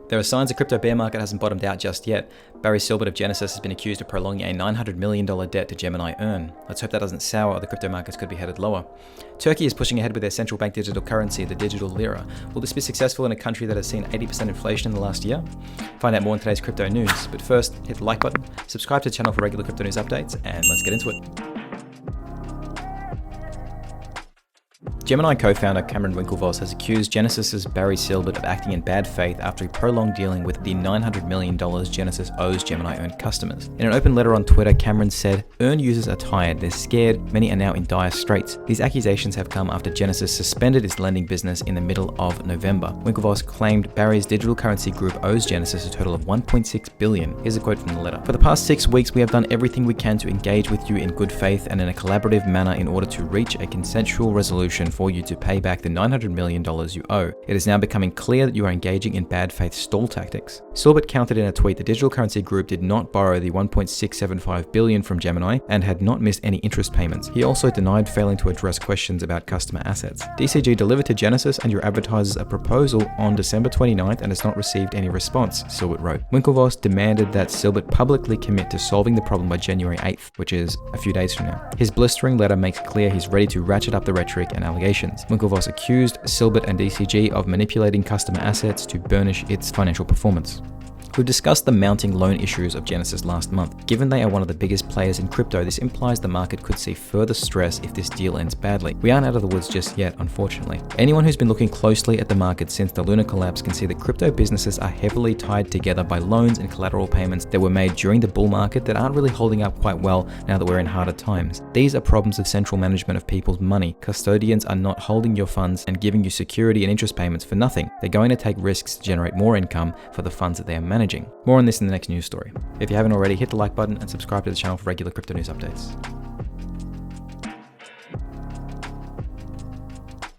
There are signs the crypto bear market hasn't bottomed out just yet. Barry Silbert of Genesis has been accused of prolonging a $900 million debt to Gemini Earn. Let's hope that doesn't sour or the crypto markets could be headed lower. Turkey is pushing ahead with their central bank digital currency, the digital Lira. Will this be successful in a country that has seen 80% inflation in the last year? Find out more in today's crypto news. But first, hit the like button, subscribe to the channel for regular crypto news updates, and let's get into it. Gemini co-founder Cameron Winklevoss has accused Genesis's Barry Silbert of acting in bad faith after he prolonged dealing with the $900 million Genesis owes Gemini Earn customers. In an open letter on Twitter, Cameron said, "Earn users are tired, they're scared, many are now in dire straits. These accusations have come after Genesis suspended its lending business in the middle of November." Winklevoss claimed Barry's digital currency group owes Genesis a total of $1.6 billion. Here's a quote from the letter. "For the past 6 weeks, we have done everything we can to engage with you in good faith and in a collaborative manner in order to reach a consensual resolution for you to pay back the $900 million you owe. It is now becoming clear that you are engaging in bad faith stall tactics." Silbert countered in a tweet the digital currency group did not borrow the $1.675 billion from Gemini and had not missed any interest payments. He also denied failing to address questions about customer assets. "DCG delivered to Genesis and your advertisers a proposal on December 29th and has not received any response," Silbert wrote. Winklevoss demanded that Silbert publicly commit to solving the problem by January 8th, which is a few days from now. His blistering letter makes clear he's ready to ratchet up the rhetoric and allegations. Winklevoss accused Silbert and DCG of manipulating customer assets to burnish its financial performance. We've discussed the mounting loan issues of Genesis last month. Given they are one of the biggest players in crypto, this implies the market could see further stress if this deal ends badly. We aren't out of the woods just yet, unfortunately. Anyone who's been looking closely at the market since the Luna collapse can see that crypto businesses are heavily tied together by loans and collateral payments that were made during the bull market that aren't really holding up quite well now that we're in harder times. These are problems of central management of people's money. Custodians are not holding your funds and giving you security and interest payments for nothing. They're going to take risks to generate more income for the funds that they are managing. More on this in the next news story. If you haven't already, hit the like button and subscribe to the channel for regular crypto news updates.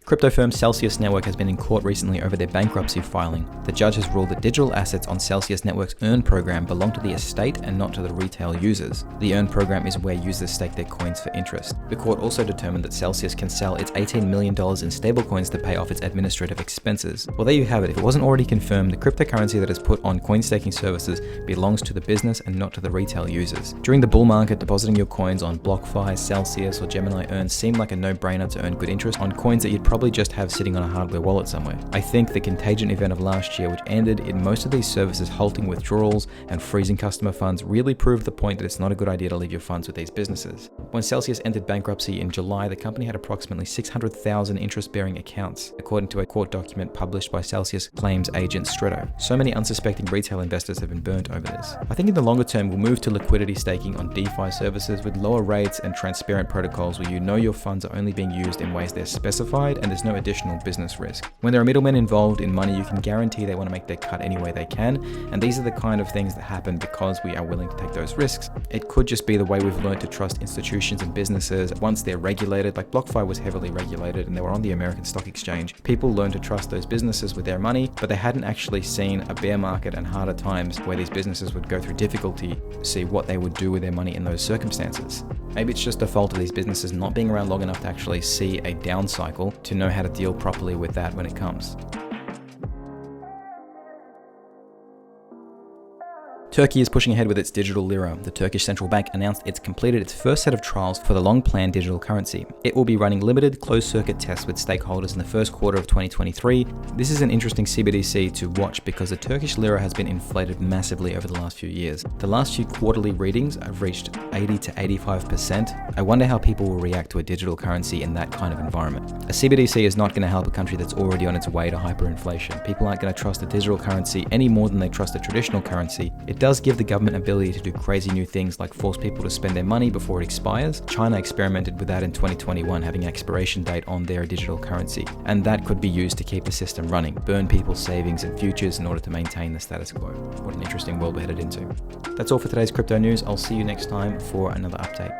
Crypto firm Celsius Network has been in court recently over their bankruptcy filing. The judge has ruled that digital assets on Celsius Network's Earn program belong to the estate and not to the retail users. The Earn program is where users stake their coins for interest. The court also determined that Celsius can sell its $18 million in stablecoins to pay off its administrative expenses. Well, there you have it. If it wasn't already confirmed, the cryptocurrency that is put on coin staking services belongs to the business and not to the retail users. During the bull market, depositing your coins on BlockFi, Celsius, or Gemini Earn seemed like a no-brainer to earn good interest on coins that you'd probably just have sitting on a hardware wallet somewhere. I think the contagion event of last year, which ended in most of these services halting withdrawals and freezing customer funds, really proved the point that it's not a good idea to leave your funds with these businesses. When Celsius entered bankruptcy in July, the company had approximately 600,000 interest-bearing accounts, according to a court document published by Celsius claims agent Stretto. So many unsuspecting retail investors have been burnt over this. I think in the longer term, we'll move to liquidity staking on DeFi services with lower rates and transparent protocols where you know your funds are only being used in ways they're specified and there's no additional business risk. When there are middlemen involved in money, you can guarantee they want to make their cut any way they can, and these are the kind of things that happen because we are willing to take those risks. It could just be the way we've learned to trust institutions and businesses once they're regulated. Like BlockFi was heavily regulated and they were on the American Stock Exchange. People learned to trust those businesses with their money, but they hadn't actually seen a bear market and harder times where these businesses would go through difficulty, see what they would do with their money in those circumstances. Maybe it's just the fault of these businesses not being around long enough to actually see a down cycle to know how to deal properly with that when it comes. Turkey is pushing ahead with its digital Lira. The Turkish central bank announced it's completed its first set of trials for the long-planned digital currency. It will be running limited closed-circuit tests with stakeholders in the first quarter of 2023. This is an interesting CBDC to watch because the Turkish Lira has been inflated massively over the last few years. The last few quarterly readings have reached 80 to 85%. I wonder how people will react to a digital currency in that kind of environment. A CBDC is not going to help a country that's already on its way to hyperinflation. People aren't going to trust a digital currency any more than they trust a traditional currency. It does give the government ability to do crazy new things like force people to spend their money before it expires. China experimented with that in 2021, having an expiration date on their digital currency, and that could be used to keep the system running, burn people's savings and futures in order to maintain the status quo. What an interesting world we're headed into. That's all for today's crypto news. I'll see you next time for another update.